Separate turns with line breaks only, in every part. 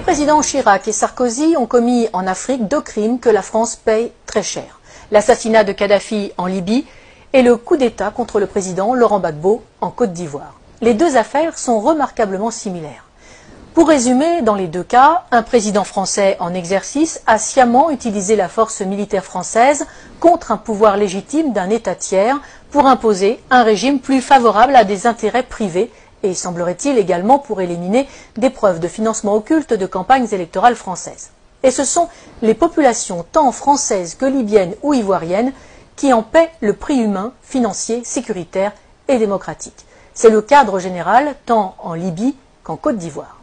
présidents Chirac et Sarkozy ont commis en Afrique 2 crimes que la France paye très cher. L'assassinat de Kadhafi en Libye et le coup d'État contre le président Laurent Gbagbo en Côte d'Ivoire. Les 2 affaires sont remarquablement similaires. Pour résumer, dans les 2 cas, un président français en exercice a sciemment utilisé la force militaire française contre un pouvoir légitime d'un État tiers pour imposer un régime plus favorable à des intérêts privés et, semblerait-il, également pour éliminer des preuves de financement occulte de campagnes électorales françaises. Et ce sont les populations, tant françaises que libyennes ou ivoiriennes, qui en paient le prix humain, financier, sécuritaire et démocratique. C'est le cadre général, tant en Libye qu'en Côte d'Ivoire.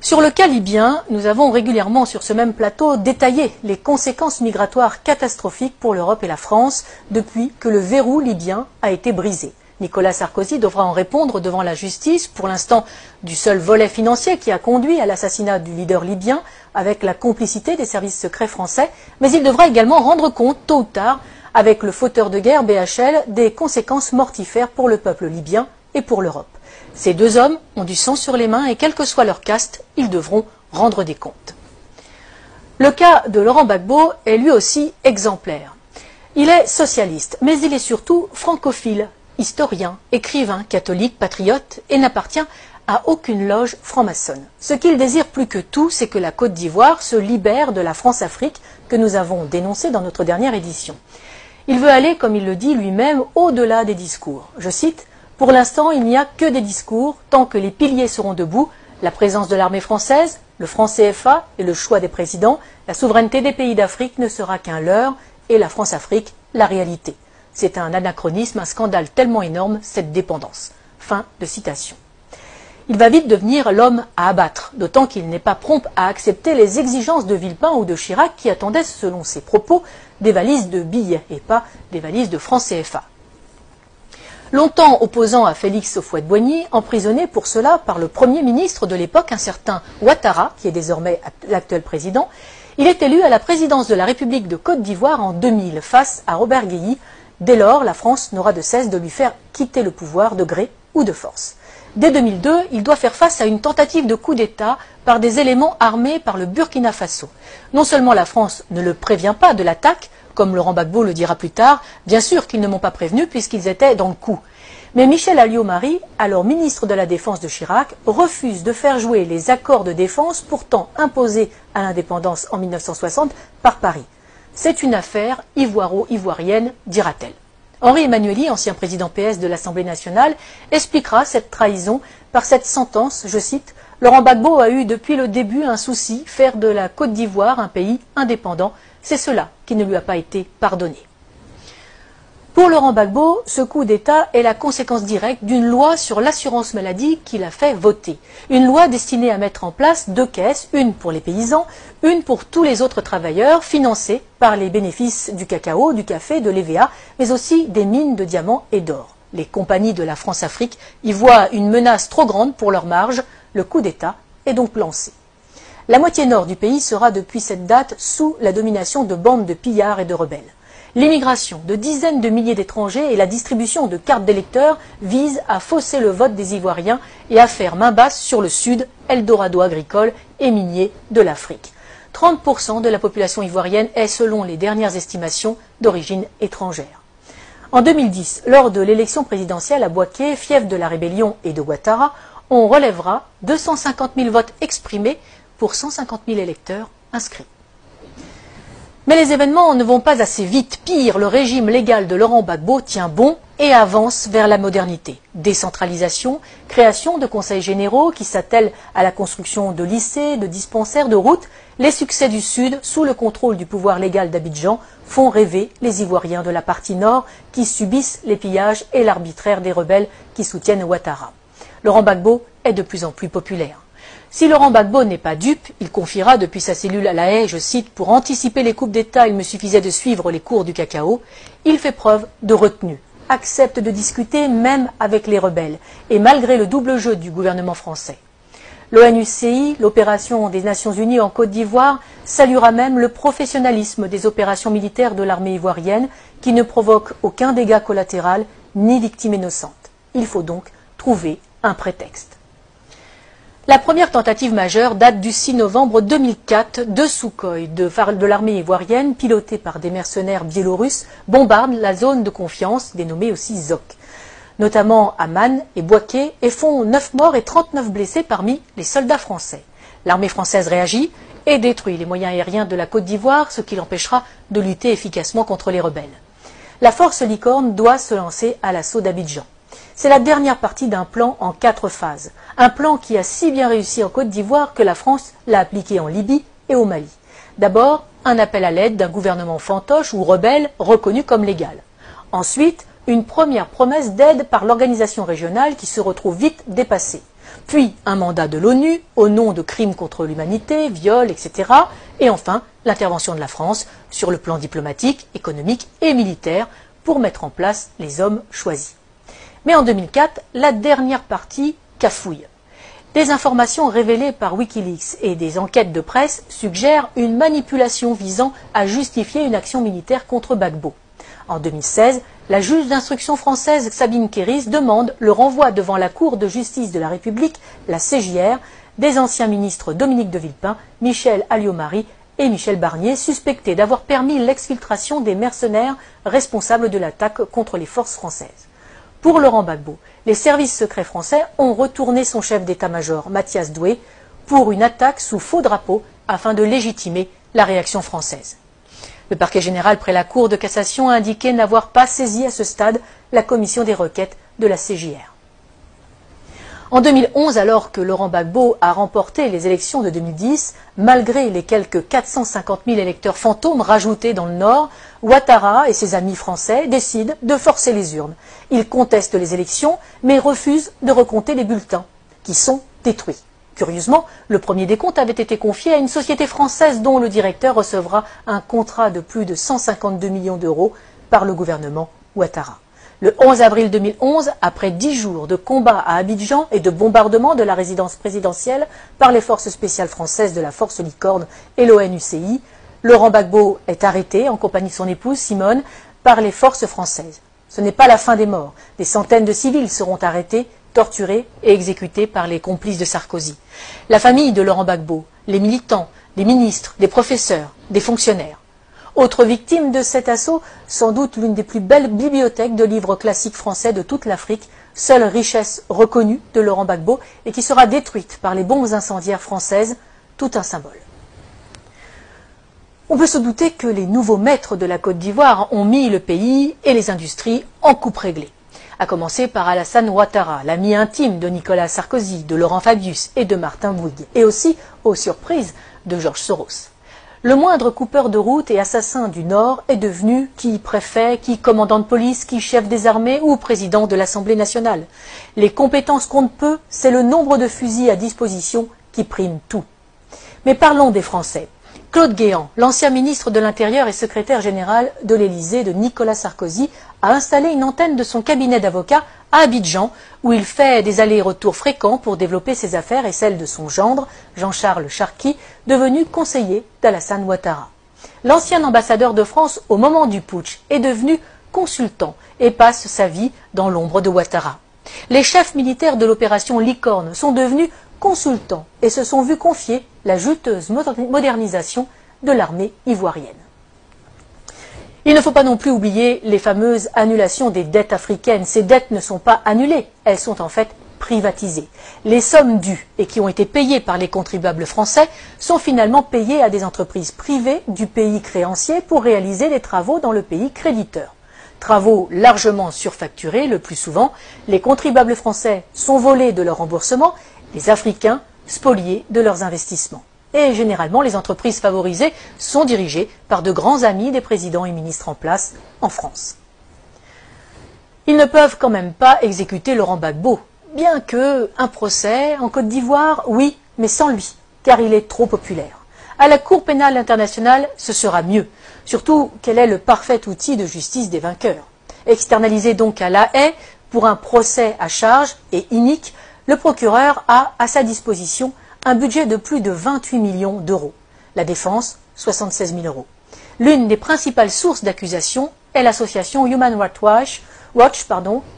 Sur le cas libyen, nous avons régulièrement sur ce même plateau détaillé les conséquences migratoires catastrophiques pour l'Europe et la France depuis que le verrou libyen a été brisé. Nicolas Sarkozy devra en répondre devant la justice, pour l'instant du seul volet financier qui a conduit à l'assassinat du leader libyen avec la complicité des services secrets français, mais il devra également rendre compte tôt ou tard avec le fauteur de guerre BHL des conséquences mortifères pour le peuple libyen et pour l'Europe. Ces 2 hommes ont du sang sur les mains et quel que soit leur caste, ils devront rendre des comptes. Le cas de Laurent Gbagbo est lui aussi exemplaire. Il est socialiste, mais il est surtout francophile, historien, écrivain, catholique, patriote et n'appartient à aucune loge franc-maçonne. Ce qu'il désire plus que tout, c'est que la Côte d'Ivoire se libère de la France-Afrique que nous avons dénoncée dans notre dernière édition. Il veut aller, comme il le dit lui-même, au-delà des discours. Je cite: « Pour l'instant, il n'y a que des discours, tant que les piliers seront debout, la présence de l'armée française, le franc CFA et le choix des présidents, la souveraineté des pays d'Afrique ne sera qu'un leurre et la France-Afrique, la réalité. C'est un anachronisme, un scandale tellement énorme, cette dépendance. » Fin de citation. Il va vite devenir l'homme à abattre, d'autant qu'il n'est pas prompt à accepter les exigences de Villepin ou de Chirac qui attendaient, selon ses propos, des valises de billets et pas des valises de francs CFA. Longtemps opposant à Félix Houphouët-Boigny, emprisonné pour cela par le Premier ministre de l'époque, un certain Ouattara, qui est désormais l'actuel président, il est élu à la présidence de la République de Côte d'Ivoire en 2000 face à Robert Guéhi. Dès lors, la France n'aura de cesse de lui faire quitter le pouvoir de gré ou de force. Dès 2002, il doit faire face à une tentative de coup d'État par des éléments armés par le Burkina Faso. Non seulement la France ne le prévient pas de l'attaque, comme Laurent Gbagbo le dira plus tard, bien sûr qu'ils ne m'ont pas prévenu puisqu'ils étaient dans le coup. Mais Michel Alliot-Marie, alors ministre de la Défense de Chirac, refuse de faire jouer les accords de défense pourtant imposés à l'indépendance en 1960 par Paris. C'est une affaire ivoiro-ivoirienne, dira-t-elle. Henri Emmanuelli, ancien président PS de l'Assemblée nationale, expliquera cette trahison par cette sentence, je cite: « Laurent Gbagbo a eu depuis le début un souci, faire de la Côte d'Ivoire un pays indépendant. C'est cela qui ne lui a pas été pardonné. » Pour Laurent Gbagbo, ce coup d'État est la conséquence directe d'une loi sur l'assurance maladie qu'il a fait voter. Une loi destinée à mettre en place 2 caisses, une pour les paysans, une pour tous les autres travailleurs, financées par les bénéfices du cacao, du café, de l'EVA, mais aussi des mines de diamants et d'or. Les compagnies de la France-Afrique y voient une menace trop grande pour leur marge. Le coup d'État est donc lancé. La moitié nord du pays sera depuis cette date sous la domination de bandes de pillards et de rebelles. L'immigration de dizaines de milliers d'étrangers et la distribution de cartes d'électeurs visent à fausser le vote des Ivoiriens et à faire main basse sur le sud, Eldorado agricole et minier de l'Afrique. 30% de la population ivoirienne est, selon les dernières estimations, d'origine étrangère. En 2010, lors de l'élection présidentielle à Bouaké, fief de la rébellion et de Ouattara, on relèvera 250 000 votes exprimés pour 150 000 électeurs inscrits. Mais les événements ne vont pas assez vite. Pire, le régime légal de Laurent Gbagbo tient bon et avance vers la modernité. Décentralisation, création de conseils généraux qui s'attellent à la construction de lycées, de dispensaires, de routes. Les succès du Sud, sous le contrôle du pouvoir légal d'Abidjan, font rêver les Ivoiriens de la partie nord qui subissent les pillages et l'arbitraire des rebelles qui soutiennent Ouattara. Laurent Gbagbo est de plus en plus populaire. Si Laurent Gbagbo n'est pas dupe, il confiera depuis sa cellule à La Haye, je cite, « Pour anticiper les coupes d'État, il me suffisait de suivre les cours du cacao ». Il fait preuve de retenue, accepte de discuter même avec les rebelles, et malgré le double jeu du gouvernement français. L'ONUCI, l'opération des Nations Unies en Côte d'Ivoire, saluera même le professionnalisme des opérations militaires de l'armée ivoirienne qui ne provoquent aucun dégât collatéral ni victime innocente. Il faut donc trouver un prétexte. La première tentative majeure date du 6 novembre 2004. Deux Sukhoi de l'armée ivoirienne, pilotés par des mercenaires biélorusses, bombardent la zone de confiance, dénommée aussi ZOC, notamment à Man et Bouaké, et font 9 morts et 39 blessés parmi les soldats français. L'armée française réagit et détruit les moyens aériens de la Côte d'Ivoire, ce qui l'empêchera de lutter efficacement contre les rebelles. La force Licorne doit se lancer à l'assaut d'Abidjan. C'est la dernière partie d'un plan en 4 phases. Un plan qui a si bien réussi en Côte d'Ivoire que la France l'a appliqué en Libye et au Mali. D'abord, un appel à l'aide d'un gouvernement fantoche ou rebelle reconnu comme légal. Ensuite, une première promesse d'aide par l'organisation régionale qui se retrouve vite dépassée. Puis, un mandat de l'ONU au nom de crimes contre l'humanité, viols, etc. Et enfin, l'intervention de la France sur le plan diplomatique, économique et militaire pour mettre en place les hommes choisis. Mais en 2004, la dernière partie cafouille. Des informations révélées par Wikileaks et des enquêtes de presse suggèrent une manipulation visant à justifier une action militaire contre Gbagbo. En 2016, la juge d'instruction française Sabine Kéris demande le renvoi devant la Cour de justice de la République, la CJR, des anciens ministres Dominique de Villepin, Michel Alliot-Marie et Michel Barnier, suspectés d'avoir permis l'exfiltration des mercenaires responsables de l'attaque contre les forces françaises. Pour Laurent Gbagbo, les services secrets français ont retourné son chef d'état-major, Mathias Doué, pour une attaque sous faux drapeau afin de légitimer la réaction française. Le parquet général près la Cour de cassation a indiqué n'avoir pas saisi à ce stade la commission des requêtes de la CJR. En 2011, alors que Laurent Gbagbo a remporté les élections de 2010, malgré les quelques 450 000 électeurs fantômes rajoutés dans le Nord, Ouattara et ses amis français décident de forcer les urnes. Ils contestent les élections, mais refusent de recompter les bulletins, qui sont détruits. Curieusement, le premier décompte avait été confié à une société française dont le directeur recevra un contrat de plus de 152 millions d'euros par le gouvernement Ouattara. Le 11 avril 2011, après 10 jours de combats à Abidjan et de bombardement de la résidence présidentielle par les forces spéciales françaises de la force Licorne et l'ONUCI, Laurent Gbagbo est arrêté en compagnie de son épouse Simone par les forces françaises. Ce n'est pas la fin des morts. Des centaines de civils seront arrêtés, torturés et exécutés par les complices de Sarkozy. La famille de Laurent Gbagbo, les militants, les ministres, des professeurs, des fonctionnaires. Autre victime de cet assaut, sans doute l'une des plus belles bibliothèques de livres classiques français de toute l'Afrique, seule richesse reconnue de Laurent Gbagbo et qui sera détruite par les bombes incendiaires françaises, tout un symbole. On peut se douter que les nouveaux maîtres de la Côte d'Ivoire ont mis le pays et les industries en coupe réglée. À commencer par Alassane Ouattara, l'ami intime de Nicolas Sarkozy, de Laurent Fabius et de Martin Bouygues, et aussi, aux surprises, de Georges Soros. Le moindre coupeur de route et assassin du Nord est devenu qui préfet, qui commandant de police, qui chef des armées ou président de l'Assemblée nationale. Les compétences comptent peu, c'est le nombre de fusils à disposition qui prime tout. Mais parlons des Français. Claude Guéant, l'ancien ministre de l'Intérieur et secrétaire général de l'Élysée de Nicolas Sarkozy, a installé une antenne de son cabinet d'avocats à Abidjan, où il fait des allers-retours fréquents pour développer ses affaires et celles de son gendre, Jean-Charles Charqui, devenu conseiller d'Alassane Ouattara. L'ancien ambassadeur de France au moment du putsch est devenu consultant et passe sa vie dans l'ombre de Ouattara. Les chefs militaires de l'opération Licorne sont devenus consultants et se sont vus confier la juteuse modernisation de l'armée ivoirienne. Il ne faut pas non plus oublier les fameuses annulations des dettes africaines. Ces dettes ne sont pas annulées, elles sont en fait privatisées. Les sommes dues et qui ont été payées par les contribuables français sont finalement payées à des entreprises privées du pays créancier pour réaliser des travaux dans le pays créditeur. Travaux largement surfacturés le plus souvent, les contribuables français sont volés de leur remboursement, les Africains spoliés de leurs investissements. Et généralement, les entreprises favorisées sont dirigées par de grands amis des présidents et ministres en place en France. Ils ne peuvent quand même pas exécuter Laurent Gbagbo, bien que un procès en Côte d'Ivoire, oui, mais sans lui, car il est trop populaire. À la Cour pénale internationale, ce sera mieux, surtout qu'elle est le parfait outil de justice des vainqueurs. Externalisé donc à La Haye pour un procès à charge et inique, le procureur a à sa disposition un budget de plus de 28 millions d'euros. La défense, 76 000 euros. L'une des principales sources d'accusation est l'association Human Rights Watch,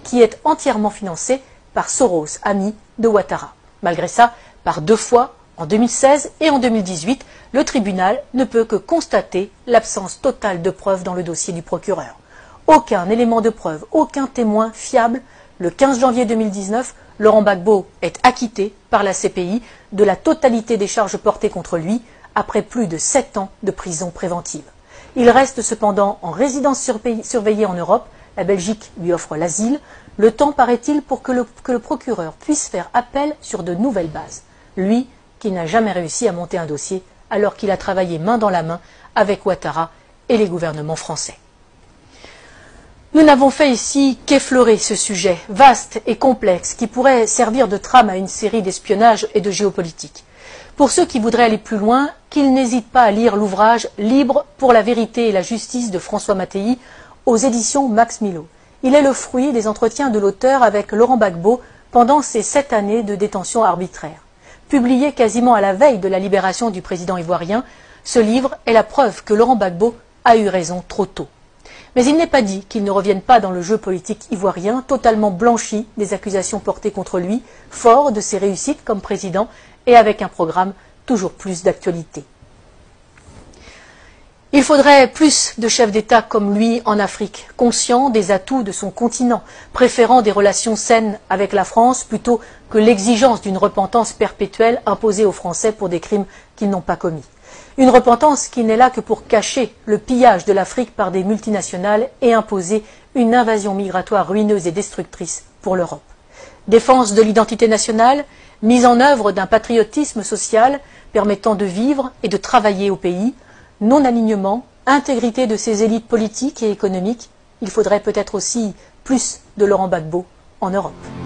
qui est entièrement financée par Soros, ami de Ouattara. Malgré ça, Par 2 fois, en 2016 et en 2018, le tribunal ne peut que constater l'absence totale de preuves dans le dossier du procureur. Aucun élément de preuve, aucun témoin fiable. Le 15 janvier 2019, Laurent Gbagbo est acquitté par la CPI de la totalité des charges portées contre lui après plus de 7 ans de prison préventive. Il reste cependant en résidence surveillée en Europe. La Belgique lui offre l'asile. Le temps, paraît-il, pour que le procureur puisse faire appel sur de nouvelles bases. Lui, qui n'a jamais réussi à monter un dossier alors qu'il a travaillé main dans la main avec Ouattara et les gouvernements français. Nous n'avons fait ici qu'effleurer ce sujet vaste et complexe qui pourrait servir de trame à une série d'espionnage et de géopolitique. Pour ceux qui voudraient aller plus loin, qu'ils n'hésitent pas à lire l'ouvrage « Libre pour la vérité et la justice » de François Mattei aux éditions Max Milo. Il est le fruit des entretiens de l'auteur avec Laurent Gbagbo pendant ces 7 années de détention arbitraire. Publié quasiment à la veille de la libération du président ivoirien, ce livre est la preuve que Laurent Gbagbo a eu raison trop tôt. Mais il n'est pas dit qu'il ne revienne pas dans le jeu politique ivoirien, totalement blanchi des accusations portées contre lui, fort de ses réussites comme président et avec un programme toujours plus d'actualité. Il faudrait plus de chefs d'État comme lui en Afrique, conscients des atouts de son continent, préférant des relations saines avec la France plutôt que l'exigence d'une repentance perpétuelle imposée aux Français pour des crimes qu'ils n'ont pas commis. Une repentance qui n'est là que pour cacher le pillage de l'Afrique par des multinationales et imposer une invasion migratoire ruineuse et destructrice pour l'Europe. Défense de l'identité nationale, mise en œuvre d'un patriotisme social permettant de vivre et de travailler au pays, non-alignement, intégrité de ses élites politiques et économiques, il faudrait peut-être aussi plus de Laurent Gbagbo en Europe.